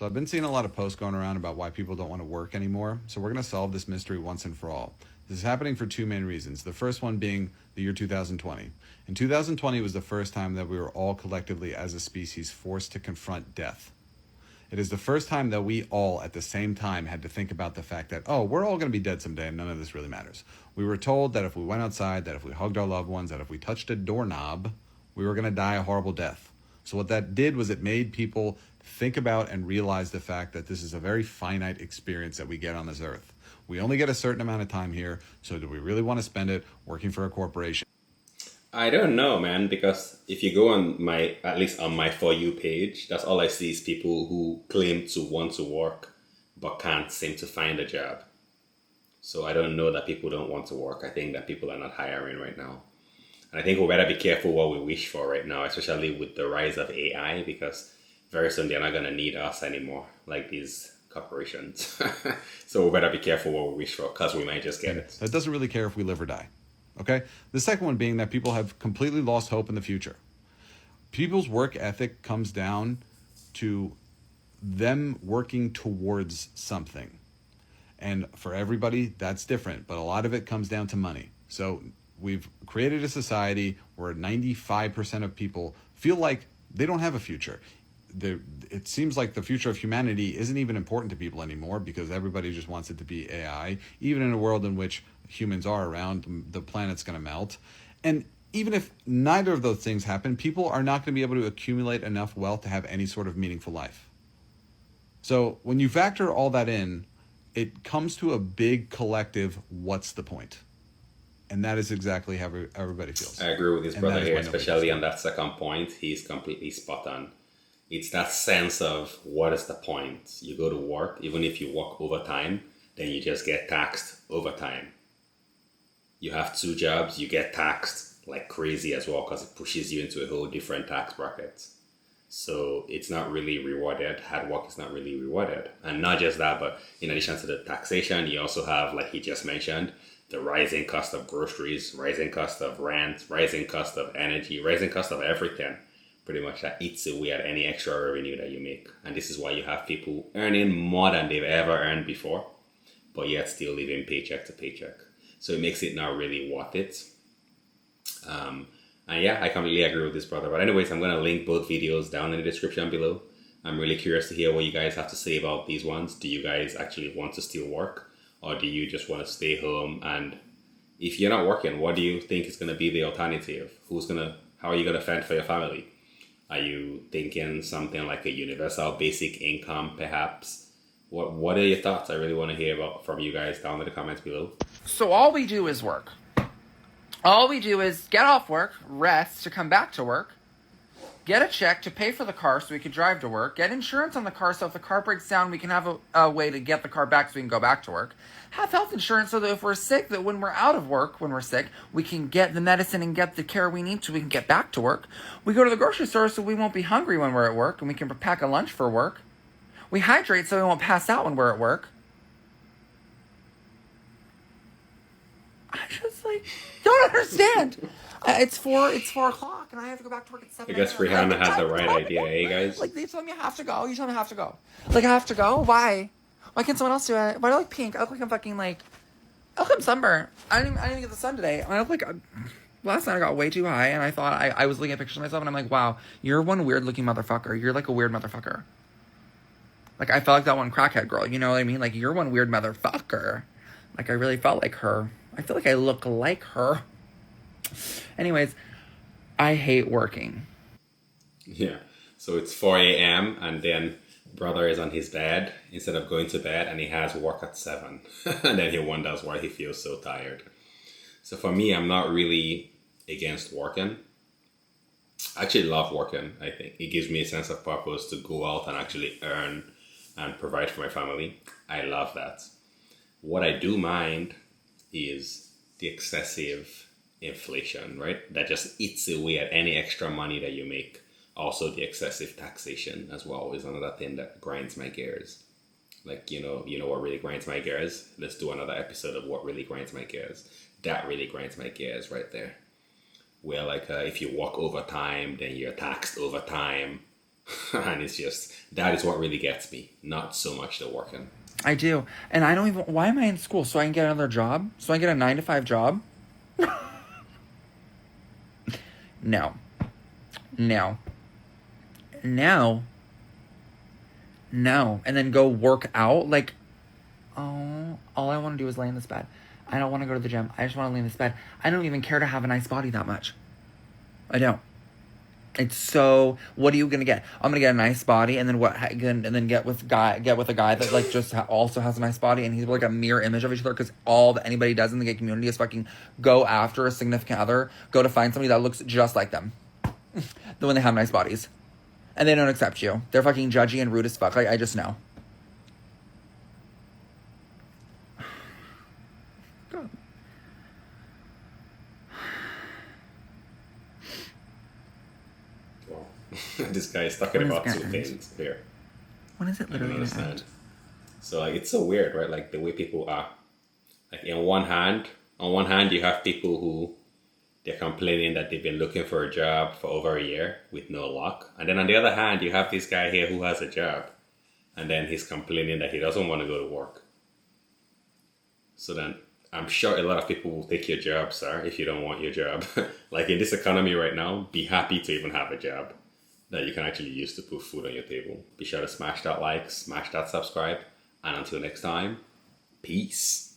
So I've been seeing a lot of posts going around about why people don't want to work anymore. So we're going to solve this mystery once and for all. This is happening for two main reasons. The first one being the year 2020. In 2020 was the first time that we were all collectively as a species forced to confront death. It is the first time that we all at the same time had to think about the fact that, oh, we're all going to be dead someday and none of this really matters. We were told that if we went outside, that if we hugged our loved ones, that if we touched a doorknob, we were going to die a horrible death. So what that did was it made people think about and realize the fact that this is a very finite experience that we get on this earth. We only get a certain amount of time here, so do we really want to spend it working for a corporation? I don't know, man, because if you go on at least on my For You page, that's all I see is people who claim to want to work but can't seem to find a job. So I don't know that people don't want to work. I think that people are not hiring right now. And I think we better be careful what we wish for right now, especially with the rise of AI, because very soon they're not going to need us anymore, like these corporations. So we better be careful what we wish for, because we might just get it. That doesn't really care if we live or die. Okay? The second one being that people have completely lost hope in the future. People's work ethic comes down to them working towards something. And for everybody, that's different. But a lot of it comes down to money. So we've created a society where 95% of people feel like they don't have a future. It seems like the future of humanity isn't even important to people anymore because everybody just wants it to be AI. Even in a world in which humans are around, the planet's going to melt. And even if neither of those things happen, people are not going to be able to accumulate enough wealth to have any sort of meaningful life. So when you factor all that in, it comes to a big collective, what's the point? And that is exactly how everybody feels. I agree with his brother here, especially on that second point. He's completely spot on. It's that sense of what is the point? You go to work, even if you work overtime, then you just get taxed overtime. You have two jobs, you get taxed like crazy as well because it pushes you into a whole different tax bracket. So it's not really rewarded. Hard work is not really rewarded. And not just that, but in addition to the taxation, you also have, like he just mentioned, the rising cost of groceries, rising cost of rent, rising cost of energy, rising cost of everything. Pretty much that eats away at any extra revenue that you make. And this is why you have people earning more than they've ever earned before, but yet still living paycheck to paycheck. So it makes it not really worth it. And yeah, I completely agree with this brother. But anyways, I'm going to link both videos down in the description below. I'm really curious to hear what you guys have to say about these ones. Do you guys actually want to still work? Or do you just want to stay home? And if you're not working, what do you think is going to be the alternative? How are you going to fend for your family? Are you thinking something like a universal basic income, perhaps? What are your thoughts? I really want to hear from you guys down in the comments below. So all we do is work. All we do is get off work, rest to come back to work, get a check to pay for the car so we can drive to work, get insurance on the car so if the car breaks down, we can have a way to get the car back so we can go back to work. Have health insurance so that if we're sick, that when we're out of work, when we're sick, we can get the medicine and get the care we need so we can get back to work. We go to the grocery store so we won't be hungry when we're at work and we can pack a lunch for work. We hydrate so we won't pass out when we're at work. I just don't understand. It's 4 o'clock and I have to go back to work at 7. I guess Rihanna had the right idea, eh, guys? They tell me I have to go. You tell me I have to go. I have to go? Why? Why can't someone else do it? Why do I look pink? I look like I'm fucking I look like I'm sunburned. I didn't even get the sun today. I look like last night I got way too high and I thought I was looking at pictures of myself and I'm like, wow, you're one weird looking motherfucker. You're like a weird motherfucker. I felt like that one crackhead girl. You know what I mean? You're one weird motherfucker. I really felt like her. I feel like I look like her. Anyways, I hate working. Yeah. So it's 4 a.m. and then brother is on his bed instead of going to bed and he has work at 7. And then he wonders why he feels so tired. So for me, I'm not really against working. I actually love working, I think. It gives me a sense of purpose to go out and actually earn and provide for my family. I love that. What I do mind is the excessive inflation, right? That just eats away at any extra money that you make. Also, the excessive taxation as well is another thing that grinds my gears. You know what really grinds my gears? Let's do another episode of what really grinds my gears. That really grinds my gears right there. Where if you work overtime, then you're taxed overtime. And it's just, that is what really gets me, not so much the working. I do. And I don't even, why am I in school? So I can get another job? So I can get a 9 to 5 job? No. No. No. No. And then go work out? Like, oh, all I want to do is lay in this bed. I don't want to go to the gym. I just want to lay in this bed. I don't even care to have a nice body that much. I don't. It's so. What are you gonna get? I'm gonna get a nice body, and then what? And then get with a guy that like just also has a nice body, and he's like a mirror image of each other. Because all that anybody does in the gay community is fucking go after a significant other, go to find somebody that looks just like them, the when they have nice bodies, and they don't accept you. They're fucking judgy and rude as fuck. I just know. This guy is talking about two things here. When is it literally going to end? So like, it's so weird, right? Like the way people are. Like on one hand, you have people who they're complaining that they've been looking for a job for over a year with no luck. And then on the other hand, you have this guy here who has a job. And then he's complaining that he doesn't want to go to work. So then I'm sure a lot of people will take your job, sir, if you don't want your job. Like in this economy right now, be happy to even have a job that you can actually use to put food on your table. Be sure to smash that like, smash that subscribe, and until next time, peace.